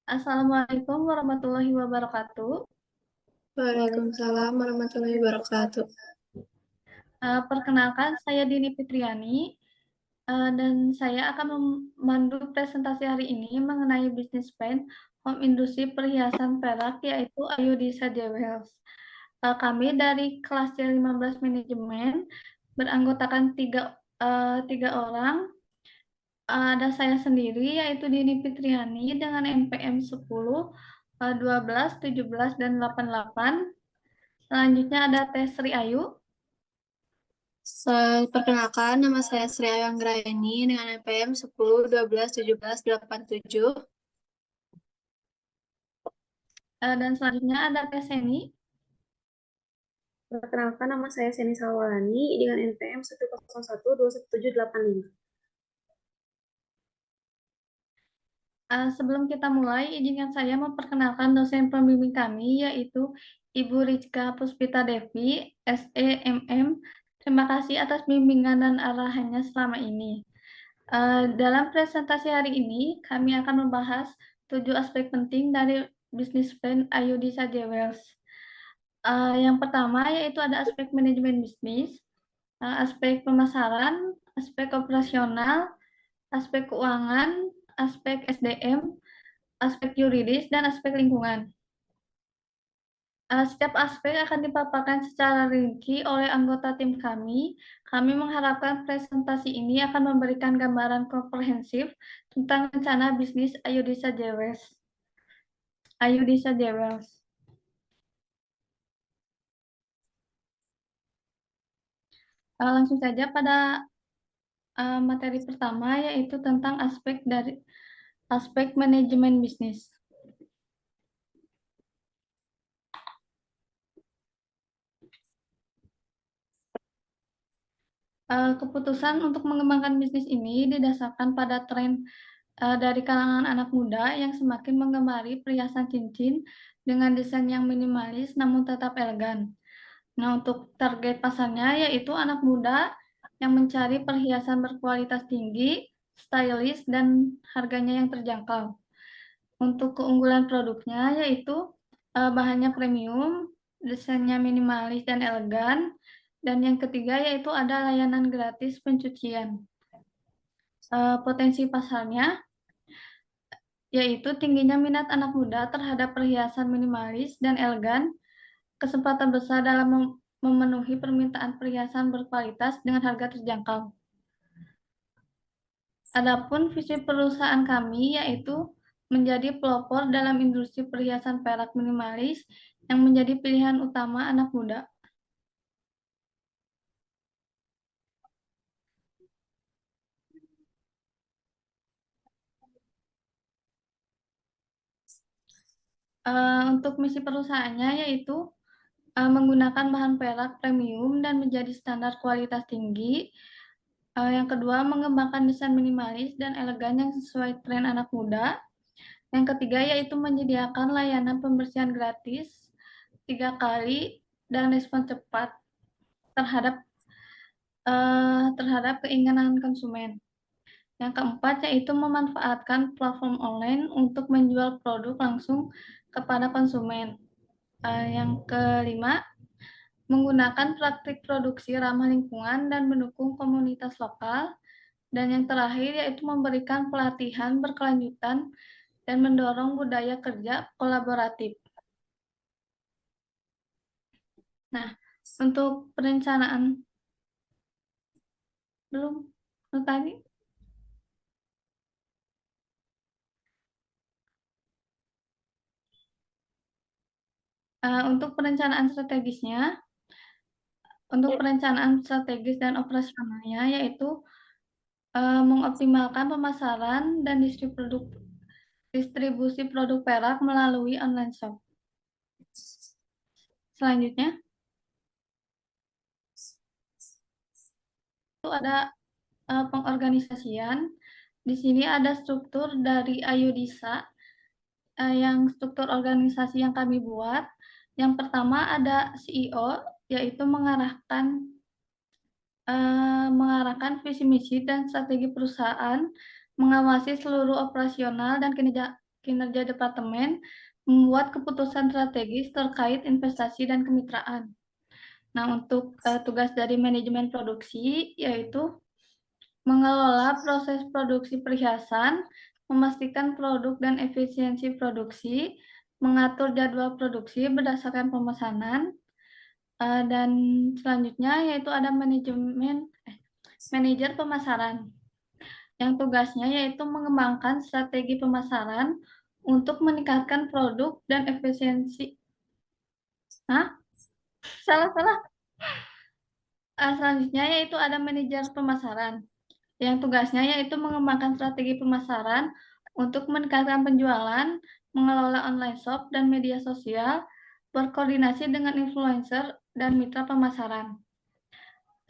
Assalamualaikum warahmatullahi wabarakatuh. Waalaikumsalam warahmatullahi wabarakatuh. Perkenalkan, saya Dini Fitriani, dan saya akan memandu presentasi hari ini mengenai bisnis plan home industri perhiasan perak, yaitu Ayudhisa Jewels. Kami dari kelas C15 Manajemen beranggotakan tiga orang. Ada saya sendiri, yaitu Dini Fitriani dengan NPM 10, 12, 17, dan 88. Selanjutnya ada Teh Sri Ayu. Perkenalkan, nama saya Sri Ayu Anggraini dengan NPM 10, 12, 17, 87. Dan selanjutnya ada Teh Seni. Perkenalkan, nama saya Seni Salwani dengan NPM 101217855. Sebelum kita mulai, izinkan saya memperkenalkan dosen pembimbing kami, yaitu Ibu Rizka Puspita Devi, SEMM. Terima kasih atas bimbingan dan arahannya selama ini. Dalam presentasi hari ini, kami akan membahas 7 aspek penting dari bisnis plan Ayudhisa Jewels. Yang pertama yaitu ada aspek manajemen bisnis, aspek pemasaran, aspek operasional, aspek keuangan, aspek SDM, aspek yuridis, dan aspek lingkungan. Setiap aspek akan dipaparkan secara rinci oleh anggota tim kami. Kami mengharapkan presentasi ini akan memberikan gambaran komprehensif tentang rencana bisnis Ayudhisa Jewels. Ayudhisa Jewels. Langsung saja pada materi pertama, yaitu tentang aspek manajemen bisnis. Keputusan untuk mengembangkan bisnis ini didasarkan pada tren dari kalangan anak muda yang semakin menggemari perhiasan cincin dengan desain yang minimalis namun tetap elegan. Nah, untuk target pasarnya yaitu anak muda yang mencari perhiasan berkualitas tinggi, stylish, dan harganya yang terjangkau. Untuk keunggulan produknya yaitu bahannya premium, desainnya minimalis dan elegan, dan yang ketiga yaitu ada layanan gratis pencucian. Potensi pasarnya yaitu tingginya minat anak muda terhadap perhiasan minimalis dan elegan, kesempatan besar dalam memenuhi permintaan perhiasan berkualitas dengan harga terjangkau. Adapun visi perusahaan kami yaitu menjadi pelopor dalam industri perhiasan perak minimalis yang menjadi pilihan utama anak muda. Untuk misi perusahaannya yaitu menggunakan bahan perak premium dan menjadi standar kualitas tinggi. Yang kedua, mengembangkan desain minimalis dan elegan yang sesuai tren anak muda. Yang ketiga, yaitu menyediakan layanan pembersihan gratis 3 kali dan respon cepat terhadap keinginan konsumen. Yang keempat, yaitu memanfaatkan platform online untuk menjual produk langsung kepada konsumen. Yang kelima, menggunakan praktik produksi ramah lingkungan dan mendukung komunitas lokal. Dan yang terakhir, yaitu memberikan pelatihan berkelanjutan dan mendorong budaya kerja kolaboratif. Nah, untuk perencanaan belum tadi. Untuk perencanaan strategis dan operasionalnya yaitu mengoptimalkan pemasaran dan distribusi produk perak melalui online shop. Selanjutnya itu ada pengorganisasian. Di sini ada struktur dari Ayudhisa, yang struktur organisasi yang kami buat. Yang pertama ada CEO, yaitu mengarahkan visi misi dan strategi perusahaan, mengawasi seluruh operasional dan kinerja departemen membuat keputusan strategis terkait investasi dan kemitraan. Nah, untuk tugas dari manajemen produksi yaitu mengelola proses produksi perhiasan, memastikan produk dan efisiensi produksi, mengatur jadwal produksi berdasarkan pemesanan, dan selanjutnya yaitu ada manajer pemasaran yang tugasnya yaitu mengembangkan strategi pemasaran untuk meningkatkan produk dan efisiensi. Salah. Selanjutnya yaitu ada manajer pemasaran yang tugasnya yaitu mengembangkan strategi pemasaran untuk meningkatkan penjualan, mengelola online shop dan media sosial, berkoordinasi dengan influencer dan mitra pemasaran.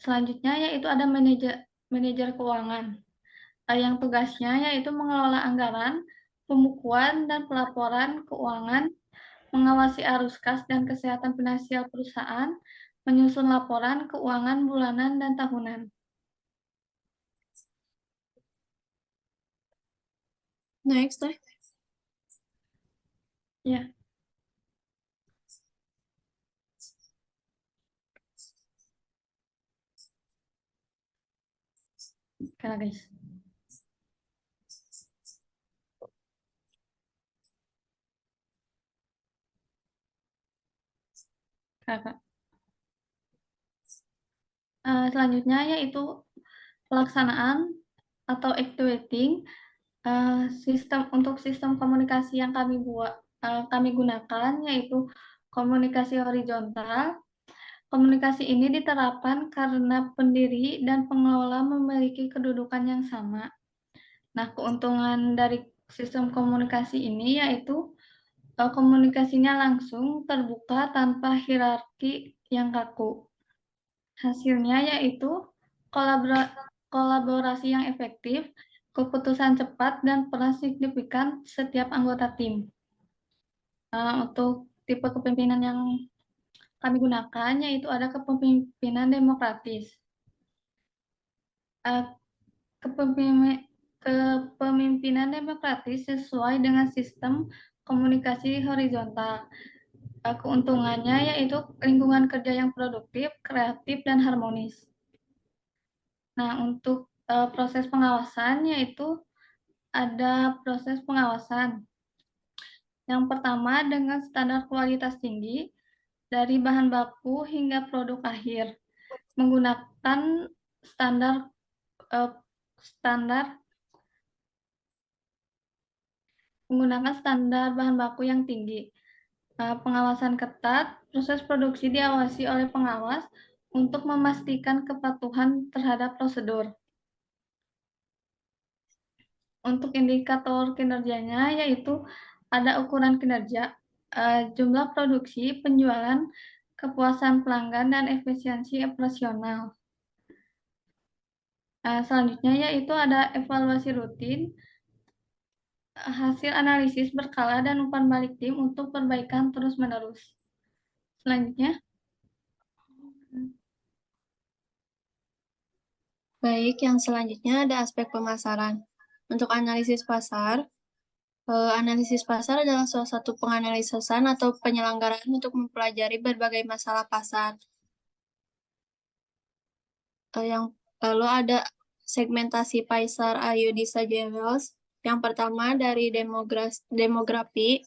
Selanjutnya yaitu ada manajer keuangan yang tugasnya yaitu mengelola anggaran, pembukuan dan pelaporan keuangan, mengawasi arus kas dan kesehatan finansial perusahaan, menyusun laporan keuangan bulanan dan tahunan. Next. Ya. Karena guys. Kakak. Selanjutnya yaitu pelaksanaan atau activating sistem komunikasi yang kami gunakan yaitu komunikasi horizontal. Komunikasi ini diterapkan karena pendiri dan pengelola memiliki kedudukan yang sama. Nah, keuntungan dari sistem komunikasi ini yaitu komunikasinya langsung, terbuka, tanpa hierarki yang kaku. Hasilnya yaitu kolaborasi yang efektif, keputusan cepat, dan peran signifikan setiap anggota tim. Untuk tipe kepemimpinan yang kami gunakan yaitu ada kepemimpinan demokratis. Kepemimpinan demokratis sesuai dengan sistem komunikasi horizontal. Keuntungannya yaitu lingkungan kerja yang produktif, kreatif, dan harmonis. Nah, untuk proses pengawasan yaitu ada proses pengawasan. Yang pertama dengan standar kualitas tinggi dari bahan baku hingga produk akhir, menggunakan menggunakan standar bahan baku yang tinggi. Pengawasan ketat, proses produksi diawasi oleh pengawas untuk memastikan kepatuhan terhadap prosedur. Untuk indikator kinerjanya yaitu ada ukuran kinerja, jumlah produksi, penjualan, kepuasan pelanggan, dan efisiensi operasional. Selanjutnya yaitu ada evaluasi rutin, hasil analisis berkala, dan umpan balik tim untuk perbaikan terus-menerus. Selanjutnya. Baik, yang selanjutnya ada aspek pemasaran. Untuk analisis pasar adalah salah satu penganalisan atau penyelenggaraan untuk mempelajari berbagai masalah pasar. Lalu ada segmentasi pasar Ayudhisa Jewels. Yang pertama dari demografi.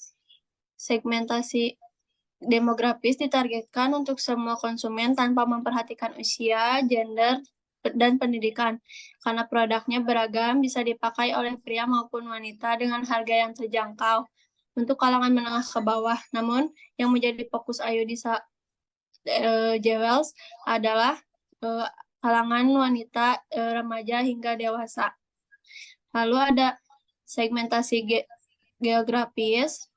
Segmentasi demografis ditargetkan untuk semua konsumen tanpa memperhatikan usia, gender, dan pendidikan. Karena produknya beragam, bisa dipakai oleh pria maupun wanita dengan harga yang terjangkau untuk kalangan menengah ke bawah. Namun, yang menjadi fokus Ayudhisa Jewels adalah kalangan wanita, remaja hingga dewasa. Lalu ada segmentasi geografis,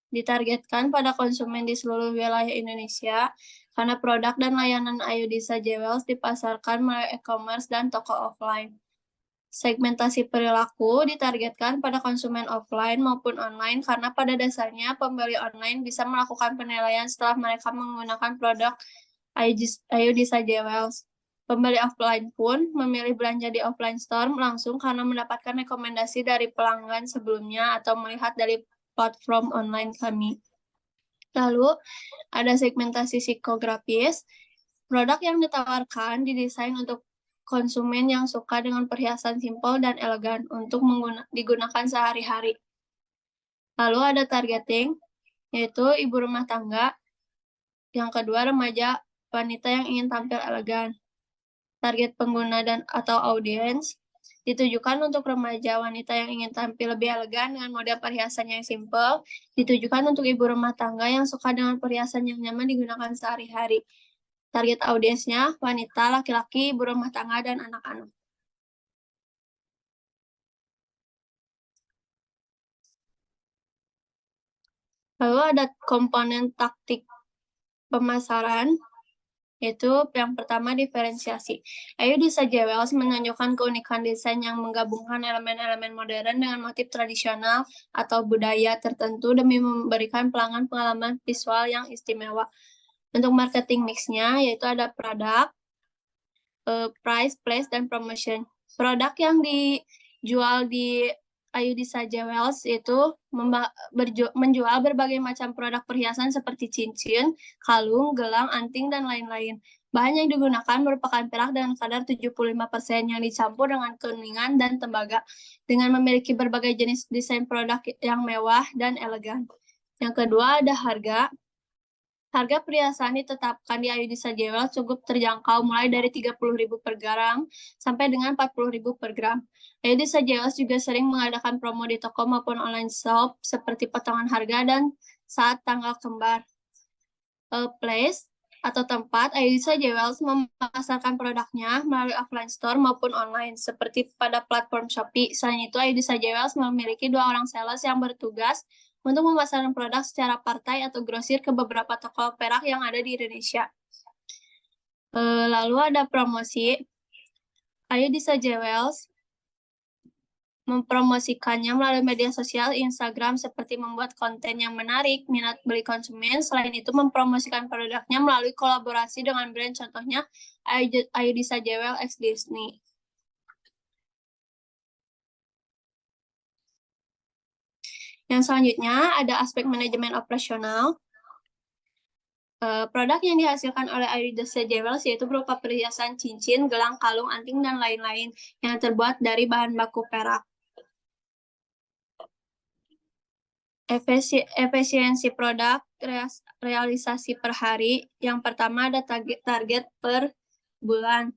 ditargetkan pada konsumen di seluruh wilayah Indonesia karena produk dan layanan Ayudhisa Jewels dipasarkan melalui e-commerce dan toko offline. Segmentasi perilaku ditargetkan pada konsumen offline maupun online karena pada dasarnya pembeli online bisa melakukan penilaian setelah mereka menggunakan produk Ayudhisa Jewels. Pembeli offline pun memilih belanja di offline store langsung karena mendapatkan rekomendasi dari pelanggan sebelumnya atau melihat dari platform online kami. Lalu, ada segmentasi psikografis. Produk yang ditawarkan didesain untuk konsumen yang suka dengan perhiasan simpel dan elegan untuk digunakan sehari-hari. Lalu ada targeting, yaitu ibu rumah tangga. Yang kedua, remaja wanita yang ingin tampil elegan. Target pengguna dan atau audiens ditujukan untuk remaja wanita yang ingin tampil lebih elegan dengan model perhiasan yang simple, ditujukan untuk ibu rumah tangga yang suka dengan perhiasan yang nyaman digunakan sehari-hari. Target audiensnya wanita, laki-laki, ibu rumah tangga, dan anak-anak. Lalu ada komponen taktik pemasaran, yaitu yang pertama diferensiasi. Ayudhisa Jewels menunjukkan keunikan desain yang menggabungkan elemen-elemen modern dengan motif tradisional atau budaya tertentu demi memberikan pelanggan pengalaman visual yang istimewa. Untuk marketing mix-nya, yaitu ada produk, price, place, dan promotion. Produk yang dijual di Ayudhisa Jewels itu menjual berbagai macam produk perhiasan seperti cincin, kalung, gelang, anting, dan lain-lain. Bahan yang digunakan merupakan perak dengan kadar 75% yang dicampur dengan kuningan dan tembaga, dengan memiliki berbagai jenis desain produk yang mewah dan elegan. Yang kedua ada harga. Harga perhiasan ditetapkan di Ayudhisa Jewels cukup terjangkau mulai dari 30.000 per gram sampai dengan 40.000 per gram. Ayudhisa Jewels juga sering mengadakan promo di toko maupun online shop seperti potongan harga dan saat tanggal kembar. Place atau tempat, Ayudhisa Jewels memasarkan produknya melalui offline store maupun online, seperti pada platform Shopee. Selain itu, Ayudhisa Jewels memiliki 2 orang sales yang bertugas untuk memasarkan produk secara partai atau grosir ke beberapa toko perak yang ada di Indonesia. Lalu ada promosi. Ayudhisa Jewels mempromosikannya melalui media sosial Instagram seperti membuat konten yang menarik minat beli konsumen. Selain itu, mempromosikan produknya melalui kolaborasi dengan brand, contohnya Ayudhisa Jewels x Disney. Yang selanjutnya ada aspek manajemen operasional. Produk yang dihasilkan oleh Ayudhisa Jewels yaitu berupa perhiasan cincin, gelang, kalung, anting, dan lain-lain yang terbuat dari bahan baku perak. Efisiensi produk realisasi per hari. Yang pertama ada target per bulan.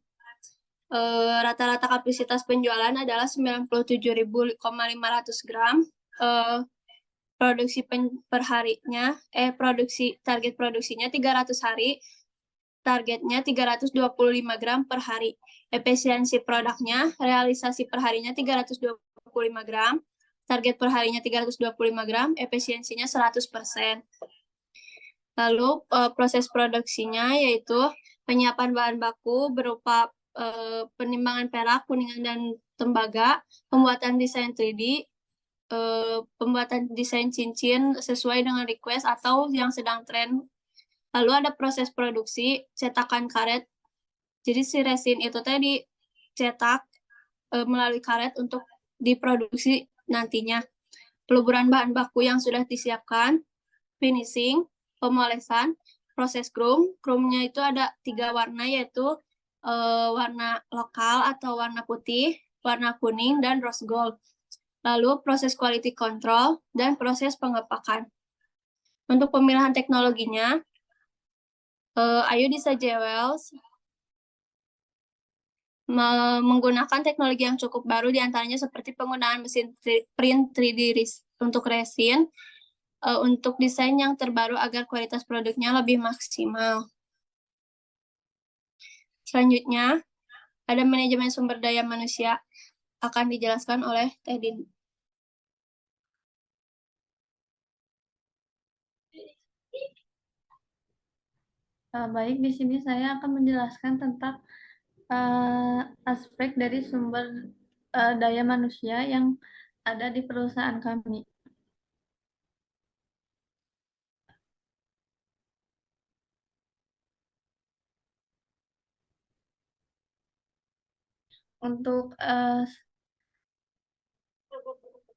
Rata-rata kapasitas penjualan adalah 97.500 gram. Produksi per harinya, target produksinya 300 hari, targetnya 325 gram per hari. Efisiensi produknya, realisasi per harinya 325 gram, target per harinya 325 gram, efisiensinya 100%. Lalu proses produksinya yaitu penyiapan bahan baku berupa penimbangan perak, kuningan, dan tembaga, pembuatan desain 3D, pembuatan desain cincin sesuai dengan request atau yang sedang tren. Lalu ada proses produksi, cetakan karet. Jadi si resin itu tadi dicetak melalui karet untuk diproduksi nantinya. Peluburan bahan baku yang sudah disiapkan, finishing, pemolesan, proses chrome. Chrome-nya itu ada 3 warna, yaitu warna lokal atau warna putih, warna kuning, dan rose gold. Lalu proses quality control dan proses pengepakan. Untuk pemilihan teknologinya, Ayudhisa Jewels menggunakan teknologi yang cukup baru, diantaranya seperti penggunaan mesin print 3D untuk resin, untuk desain yang terbaru agar kualitas produknya lebih maksimal. Selanjutnya, ada manajemen sumber daya manusia, akan dijelaskan oleh Teddy. Baik, di sini saya akan menjelaskan tentang aspek dari sumber daya manusia yang ada di perusahaan kami. Untuk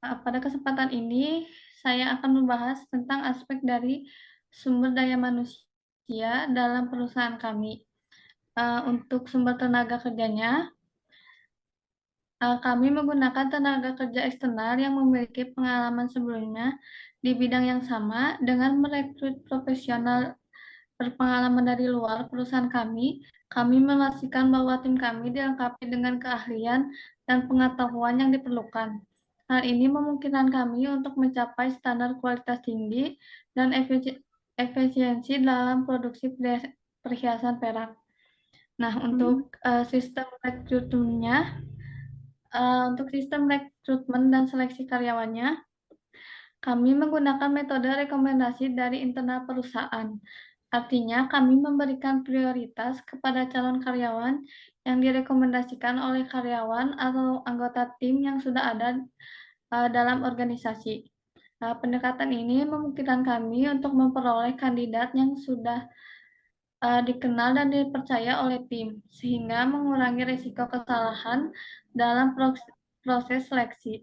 pada kesempatan ini saya akan membahas tentang aspek dari sumber daya manusia dalam perusahaan kami. Untuk sumber tenaga kerjanya, kami menggunakan tenaga kerja eksternal yang memiliki pengalaman sebelumnya di bidang yang sama dengan merekrut profesional berpengalaman dari luar perusahaan kami. Kami memastikan bahwa tim kami dilengkapi dengan keahlian dan pengetahuan yang diperlukan. Hal ini memungkinkan kami untuk mencapai standar kualitas tinggi dan efisiensi dalam produksi perhiasan perak. Nah, untuk sistem rekrutmennya, untuk sistem rekrutmen dan seleksi karyawannya, kami menggunakan metode rekomendasi dari internal perusahaan. Artinya, kami memberikan prioritas kepada calon karyawan yang direkomendasikan oleh karyawan atau anggota tim yang sudah ada dalam organisasi. Pendekatan ini memungkinkan kami untuk memperoleh kandidat yang sudah dikenal dan dipercaya oleh tim, sehingga mengurangi risiko kesalahan dalam proses seleksi.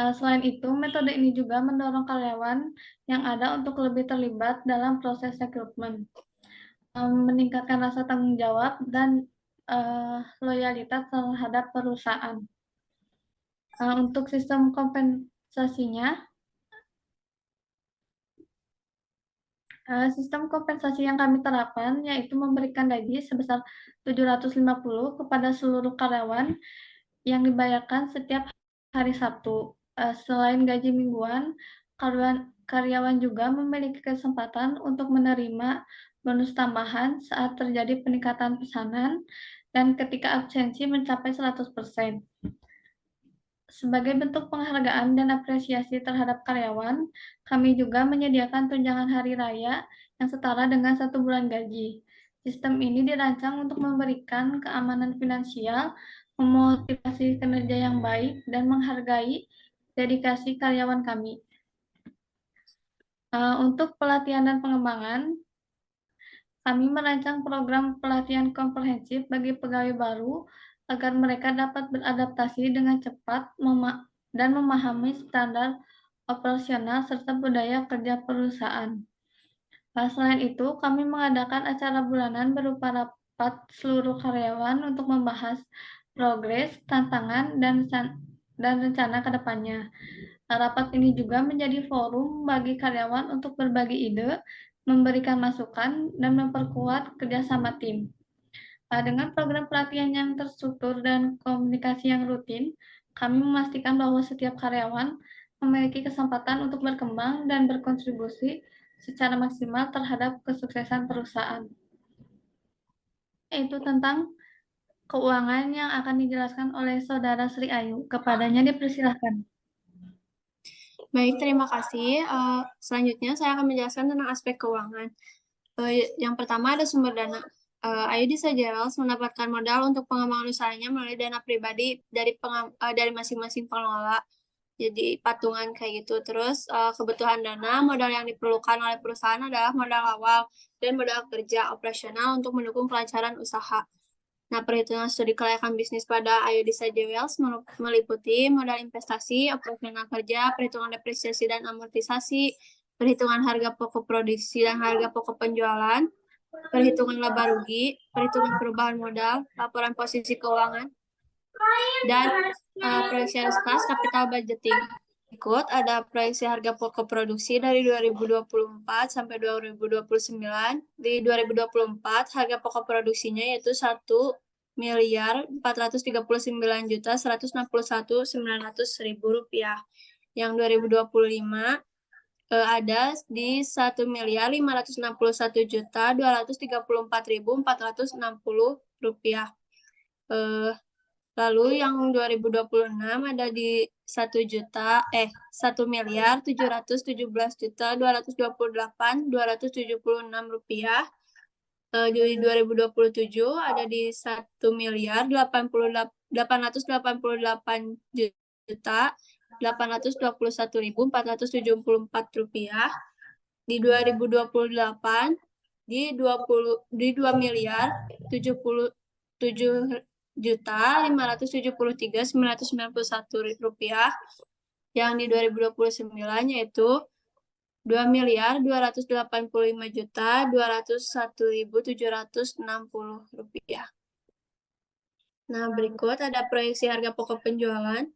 Selain itu, metode ini juga mendorong karyawan yang ada untuk lebih terlibat dalam proses rekrutmen, meningkatkan rasa tanggung jawab dan loyalitas terhadap perusahaan. Untuk sistem kompensasinya, sistem kompensasi yang kami terapkan yaitu memberikan gaji sebesar 750 kepada seluruh karyawan yang dibayarkan setiap hari Sabtu. Selain gaji mingguan, karyawan juga memiliki kesempatan untuk menerima bonus tambahan saat terjadi peningkatan pesanan dan ketika absensi mencapai 100%. Sebagai bentuk penghargaan dan apresiasi terhadap karyawan, kami juga menyediakan tunjangan hari raya yang setara dengan 1 bulan gaji. Sistem ini dirancang untuk memberikan keamanan finansial, memotivasi kinerja yang baik, dan menghargai dedikasi karyawan kami. Untuk pelatihan dan pengembangan, kami merancang program pelatihan komprehensif bagi pegawai baru agar mereka dapat beradaptasi dengan cepat dan memahami standar operasional serta budaya kerja perusahaan. Selain itu, kami mengadakan acara bulanan berupa rapat seluruh karyawan untuk membahas progres, tantangan, dan rencana ke depannya. Rapat ini juga menjadi forum bagi karyawan untuk berbagi ide, memberikan masukan, dan memperkuat kerjasama tim. Dengan program pelatihan yang terstruktur dan komunikasi yang rutin, kami memastikan bahwa setiap karyawan memiliki kesempatan untuk berkembang dan berkontribusi secara maksimal terhadap kesuksesan perusahaan. Itu tentang keuangan yang akan dijelaskan oleh Saudara Sri Ayu. Kepadanya dipersilahkan. Baik, terima kasih. Selanjutnya saya akan menjelaskan tentang aspek keuangan. Yang pertama ada sumber dana. Ayudhisa Jewels mendapatkan modal untuk pengembangan usahanya melalui dana pribadi dari masing-masing pengelola. Jadi patungan kayak gitu. Terus kebutuhan dana, modal yang diperlukan oleh perusahaan adalah modal awal dan modal kerja operasional untuk mendukung kelancaran usaha. Nah, perhitungan studi kelayakan bisnis pada Ayudhisa Jewels meliputi modal investasi, operasional kerja, perhitungan depresiasi dan amortisasi, perhitungan harga pokok produksi dan harga pokok penjualan, perhitungan laba rugi, perhitungan perubahan modal, laporan posisi keuangan, dan proyeksi arus kas capital budgeting. Berikut ada proyeksi harga pokok produksi dari 2024 sampai 2029. Di 2024 harga pokok produksinya yaitu 1.439.161.900 rupiah. Yang 2025 ada di 1.561.234.460 rupiah. Lalu yang 2026 ada di 1.717.226.276 rupiah. Di 2027 ada di 1.828.821.474 rupiah. Di 2028 di 2 miliar 77 Rp2.573.991 yang di 2029 yaitu Rp2.285.201.760. Nah, berikut ada proyeksi harga pokok penjualan.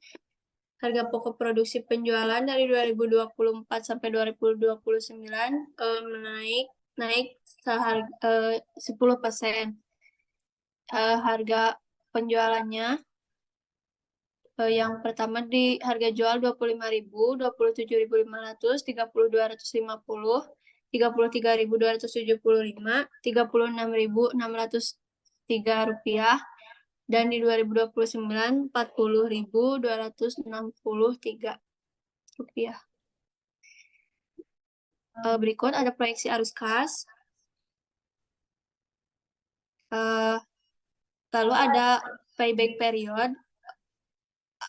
Harga pokok produksi penjualan dari 2024 sampai 2029 naik seharga 10%. Harga penjualannya yang pertama di harga jual 25.000, 27.500, 30.250, 33.275, 36.603 rupiah, dan di 2029 40.263 rupiah. Berikut ada proyeksi arus kas. Lalu ada payback period.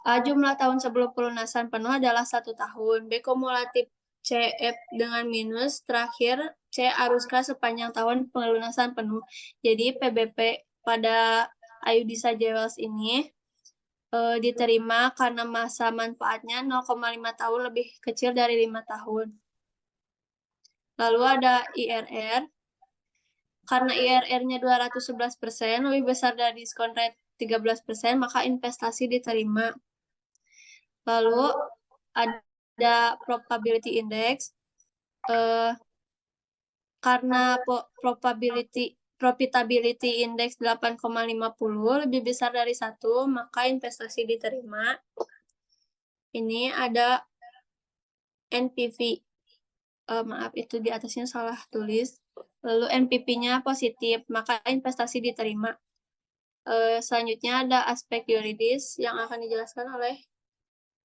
Jumlah tahun sebelum pelunasan penuh adalah 1 tahun. B kumulatif CF dengan minus. Terakhir C arus kas sepanjang tahun pelunasan penuh. Jadi PBP pada Ayudhisa Jewels ini diterima karena masa manfaatnya 0,5 tahun lebih kecil dari 5 tahun. Lalu ada IRR. Karena IRR-nya 211%, lebih besar dari diskon rate 13%, maka investasi diterima. Lalu ada probability index. Karena profitability index 8,50 lebih besar dari 1, maka investasi diterima. Ini ada NPV. Maaf, itu di atasnya salah tulis. Lalu NPV-nya positif, maka investasi diterima. Selanjutnya ada aspek yuridis yang akan dijelaskan oleh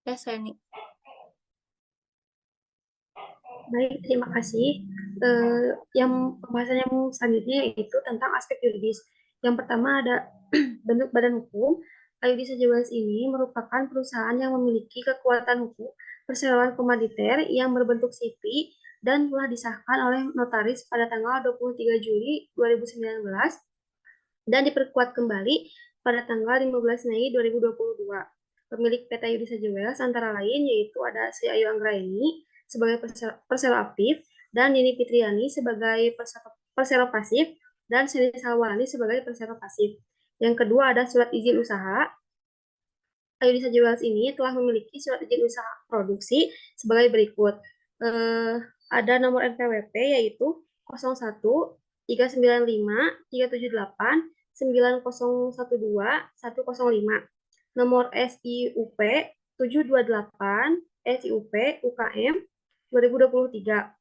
Leseni. Baik, terima kasih. Yang pembahasan yang selanjutnya yaitu tentang aspek yuridis. Yang pertama ada bentuk badan hukum. Ayudhisa Jewels ini merupakan perusahaan yang memiliki kekuatan hukum perseroan komoditer yang berbentuk CV dan telah disahkan oleh notaris pada tanggal 23 Juli 2019 dan diperkuat kembali pada tanggal 15 Mei 2022. Pemilik PT Ayudhisa Jewels antara lain yaitu ada Sri Ayu Anggraeni sebagai persero aktif dan Nini Fitriani sebagai persero pasif dan Seni Salwani sebagai persero pasif. Yang kedua ada surat izin usaha. Ayudhisa Jewels ini telah memiliki surat izin usaha produksi sebagai berikut. Ada nomor NPWP yaitu 01 395 378 9012 105. Nomor SIUP 728 SIUP UKM 2023.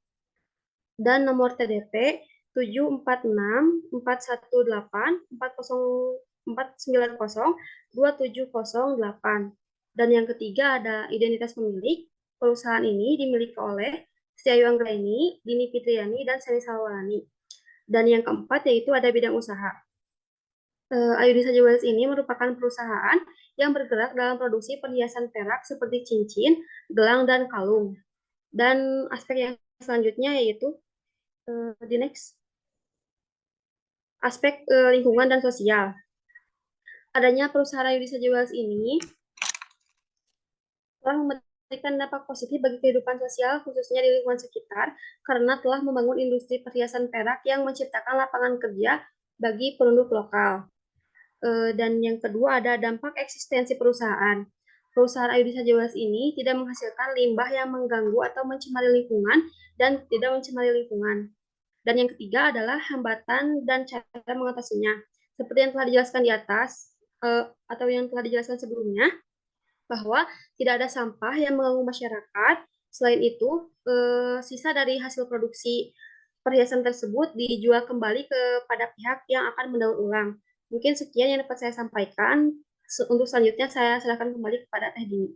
Dan nomor TDP 746 418 490 2708. Dan yang ketiga ada identitas pemilik. Perusahaan ini dimiliki oleh Sri Ayu Anggraeni, Dini Fitriani, dan Seni Salwani. Dan yang keempat yaitu ada bidang usaha. Ayudhisa Jewels ini merupakan perusahaan yang bergerak dalam produksi perhiasan perak seperti cincin, gelang, dan kalung. Dan aspek yang selanjutnya yaitu the next aspek lingkungan dan sosial. Adanya perusahaan Ayudhisa Jewels ini telah memberikan dampak positif bagi kehidupan sosial khususnya di lingkungan sekitar karena telah membangun industri perhiasan perak yang menciptakan lapangan kerja bagi penduduk lokal. Dan yang kedua ada dampak eksistensi perusahaan. Perusahaan Ayudhisa Jewels ini tidak menghasilkan limbah yang mengganggu atau mencemari lingkungan dan tidak mencemari lingkungan. Dan yang ketiga adalah hambatan dan cara mengatasinya. Seperti yang telah dijelaskan di atas atau yang telah dijelaskan sebelumnya, bahwa tidak ada sampah yang mengganggu masyarakat. Selain itu, sisa dari hasil produksi perhiasan tersebut dijual kembali kepada pihak yang akan mendaur ulang. Mungkin sekian yang dapat saya sampaikan. Untuk selanjutnya saya serahkan kembali kepada Teh Dini.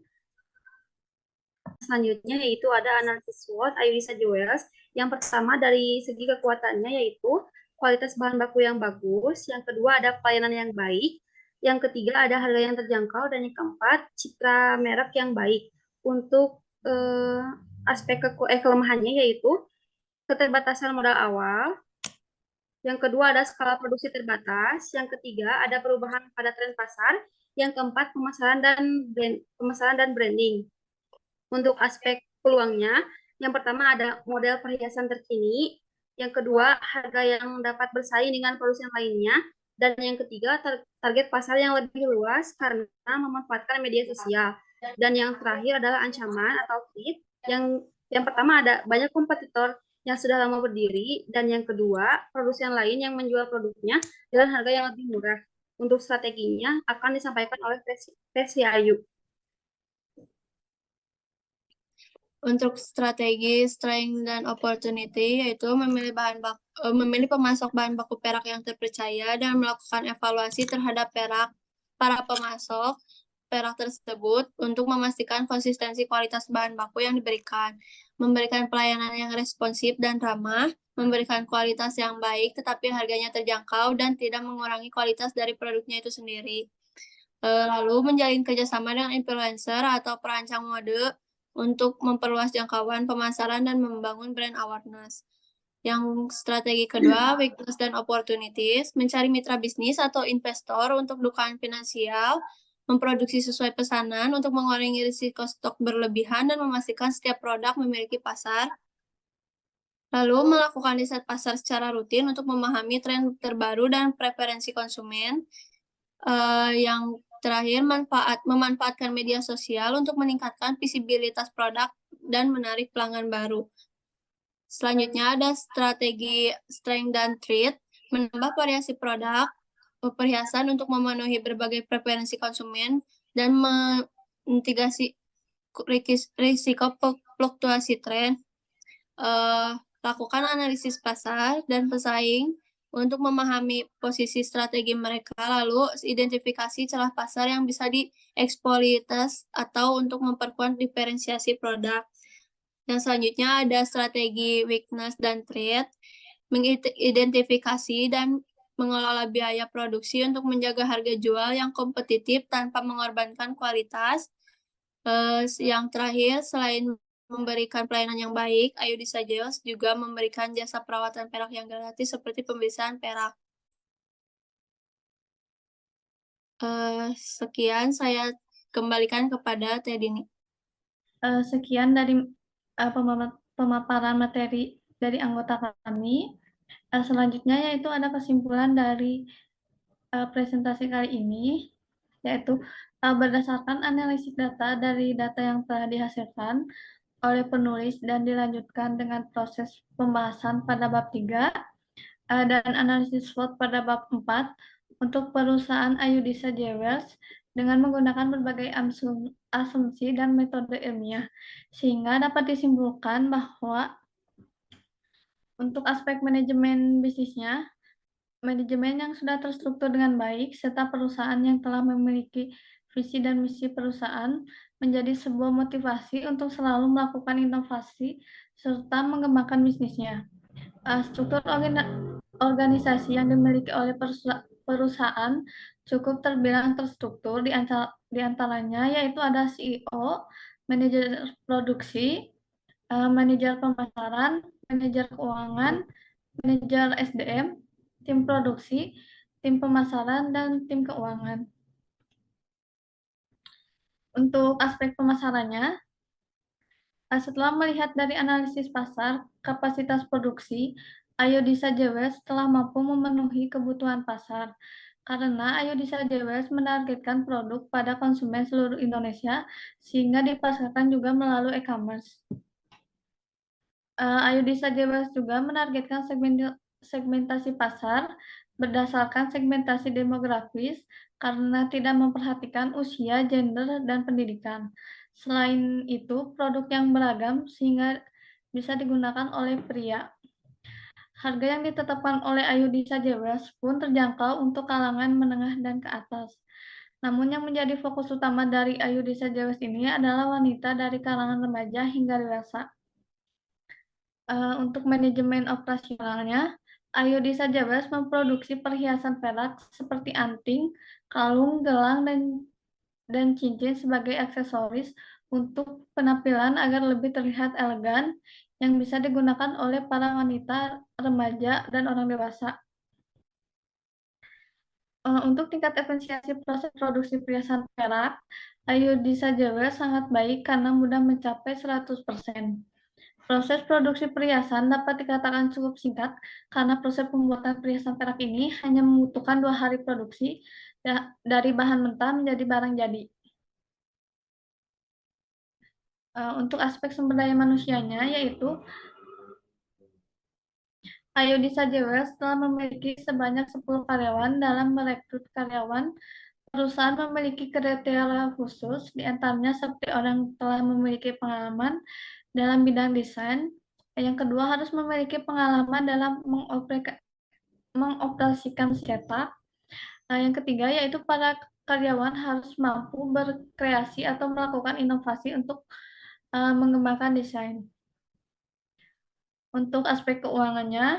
Selanjutnya yaitu ada analisis SWOT Ayudhisa Jewels. Yang pertama dari segi kekuatannya yaitu kualitas bahan baku yang bagus. Yang kedua ada pelayanan yang baik. Yang ketiga ada harga yang terjangkau. Dan yang keempat citra merek yang baik. Untuk aspek kelemahannya yaitu keterbatasan modal awal, Yang kedua ada skala produksi terbatas. Yang ketiga ada perubahan pada tren pasar. Yang keempat pemasaran dan branding. Untuk aspek peluangnya, yang pertama ada model perhiasan terkini. Yang kedua harga yang dapat bersaing dengan produsen lainnya. Dan yang ketiga target pasar yang lebih luas karena memanfaatkan media sosial. Dan yang terakhir adalah ancaman atau threat. Yang pertama ada banyak kompetitor yang sudah lama berdiri, dan yang kedua, produsen lain yang menjual produknya dengan harga yang lebih murah. Untuk strateginya akan disampaikan oleh Tesi Ayu. Untuk strategi strength dan opportunity yaitu memilih pemasok bahan baku perak yang terpercaya dan melakukan evaluasi terhadap para pemasok perak tersebut untuk memastikan konsistensi kualitas bahan baku yang diberikan, memberikan pelayanan yang responsif dan ramah, memberikan kualitas yang baik tetapi harganya terjangkau dan tidak mengurangi kualitas dari produknya itu sendiri. Lalu menjalin kerjasama dengan influencer atau perancang mode untuk memperluas jangkauan pemasaran dan membangun brand awareness. Yang strategi kedua, weakness dan opportunities, mencari mitra bisnis atau investor untuk dukungan finansial, memproduksi sesuai pesanan untuk mengurangi risiko stok berlebihan dan memastikan setiap produk memiliki pasar. Lalu melakukan riset pasar secara rutin untuk memahami tren terbaru dan preferensi konsumen. Yang terakhir, memanfaatkan media sosial untuk meningkatkan visibilitas produk dan menarik pelanggan baru. Selanjutnya ada strategi strength dan threat, menambah variasi produk, perhiasan untuk memenuhi berbagai preferensi konsumen, dan memitigasi risiko fluktuasi tren. Lakukan analisis pasar dan pesaing untuk memahami posisi strategi mereka, lalu identifikasi celah pasar yang bisa dieksploitasi atau untuk memperkuat diferensiasi produk. Yang selanjutnya ada strategi weakness dan threat, mengidentifikasi dan mengelola biaya produksi untuk menjaga harga jual yang kompetitif tanpa mengorbankan kualitas. Yang terakhir, selain memberikan pelayanan yang baik, Ayudhisa Jewels juga memberikan jasa perawatan perak yang gratis seperti pemeriksaan perak. Sekian saya kembalikan kepada Teh Dini. Sekian dari pemaparan materi dari anggota kami. Selanjutnya yaitu ada kesimpulan dari presentasi kali ini, yaitu berdasarkan analisis data dari data yang telah dihasilkan oleh penulis dan dilanjutkan dengan proses pembahasan pada bab 3 dan analisis SWOT pada bab 4 untuk perusahaan Ayudhisa Jewels dengan menggunakan berbagai asumsi dan metode ilmiah, sehingga dapat disimpulkan bahwa untuk aspek manajemen bisnisnya, manajemen yang sudah terstruktur dengan baik, serta perusahaan yang telah memiliki visi dan misi perusahaan menjadi sebuah motivasi untuk selalu melakukan inovasi serta mengembangkan bisnisnya. Struktur organisasi yang dimiliki oleh perusahaan cukup terbilang terstruktur, di antaranya yaitu ada CEO, manajer produksi, manajer pemasaran, manajer keuangan, manajer SDM, tim produksi, tim pemasaran, dan tim keuangan. Untuk aspek pemasarannya, setelah melihat dari analisis pasar, kapasitas produksi, Ayudhisa Jewels telah mampu memenuhi kebutuhan pasar. Karena Ayudhisa Jewels menargetkan produk pada konsumen seluruh Indonesia, sehingga dipasarkan juga melalui e-commerce. Ayudhisa Jewels juga menargetkan segmentasi pasar berdasarkan segmentasi demografis karena tidak memperhatikan usia, gender, dan pendidikan. Selain itu, produk yang beragam sehingga bisa digunakan oleh pria. Harga yang ditetapkan oleh Ayudhisa Jewels pun terjangkau untuk kalangan menengah dan ke atas. Namun yang menjadi fokus utama dari Ayudhisa Jewels ini adalah wanita dari kalangan remaja hingga dewasa. Untuk manajemen operasionalnya, Ayudhisa Jewels memproduksi perhiasan perak seperti anting, kalung, gelang, dan cincin sebagai aksesoris untuk penampilan agar lebih terlihat elegan yang bisa digunakan oleh para wanita, remaja, dan orang dewasa. Untuk tingkat efisiensi proses produksi perhiasan perak, Ayudhisa Jewelers sangat baik karena mudah mencapai 100%. Proses produksi perhiasan dapat dikatakan cukup singkat karena proses pembuatan perhiasan perak ini hanya membutuhkan 2 hari produksi dari bahan mentah menjadi barang jadi. Untuk aspek sumber daya manusianya yaitu Ayudhisa Jewelers telah memiliki sebanyak 10 karyawan. Dalam merekrut karyawan, perusahaan memiliki kriteria khusus, di antaranya seperti orang yang telah memiliki pengalaman dalam bidang desain. Yang kedua, harus memiliki pengalaman dalam mengoperasikan cetak. Yang ketiga, yaitu para karyawan harus mampu berkreasi atau melakukan inovasi untuk mengembangkan desain. Untuk aspek keuangannya,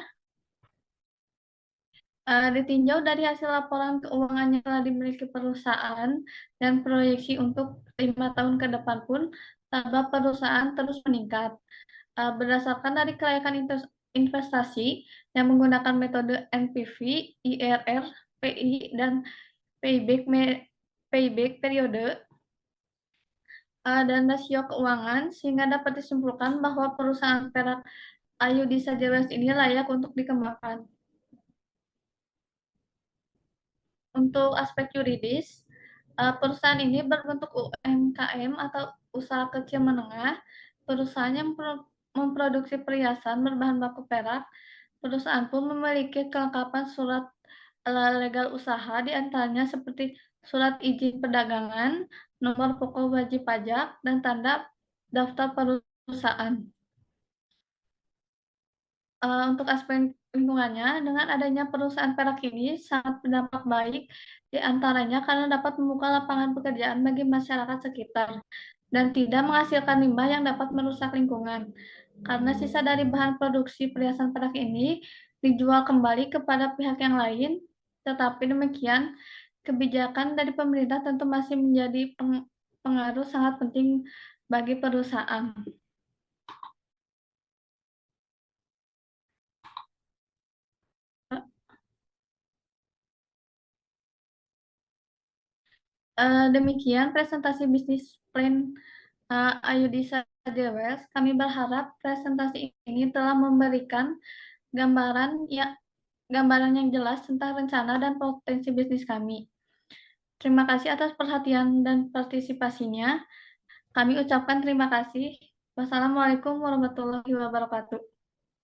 ditinjau dari hasil laporan keuangan yang telah dimiliki perusahaan dan proyeksi untuk 5 tahun ke depan pun, laba perusahaan terus meningkat. Berdasarkan dari kelayakan investasi yang menggunakan metode NPV, IRR, PI, dan payback periode, dan rasio keuangan, sehingga dapat disimpulkan bahwa perusahaan perak Ayudhisa Jewelers ini layak untuk dikembangkan. Untuk aspek yuridis, perusahaan ini berbentuk UMKM atau usaha kecil menengah. Perusahaan yang memproduksi perhiasan berbahan baku perak. Perusahaan pun memiliki kelengkapan surat legal usaha, di antaranya seperti surat izin perdagangan, nomor pokok wajib pajak, dan tanda daftar perusahaan. Untuk aspek lingkungannya, dengan adanya perusahaan perak ini sangat berdampak baik, di antaranya karena dapat membuka lapangan pekerjaan bagi masyarakat sekitar dan tidak menghasilkan limbah yang dapat merusak lingkungan. Karena sisa dari bahan produksi perhiasan perak ini dijual kembali kepada pihak yang lain, tetapi demikian, kebijakan dari pemerintah tentu masih menjadi pengaruh sangat penting bagi perusahaan. Demikian presentasi bisnis plan Ayudhisa Jewelers. Kami berharap presentasi ini telah memberikan gambaran yang jelas tentang rencana dan potensi bisnis kami. Terima kasih atas perhatian dan partisipasinya. Kami ucapkan terima kasih. Wassalamualaikum warahmatullahi wabarakatuh.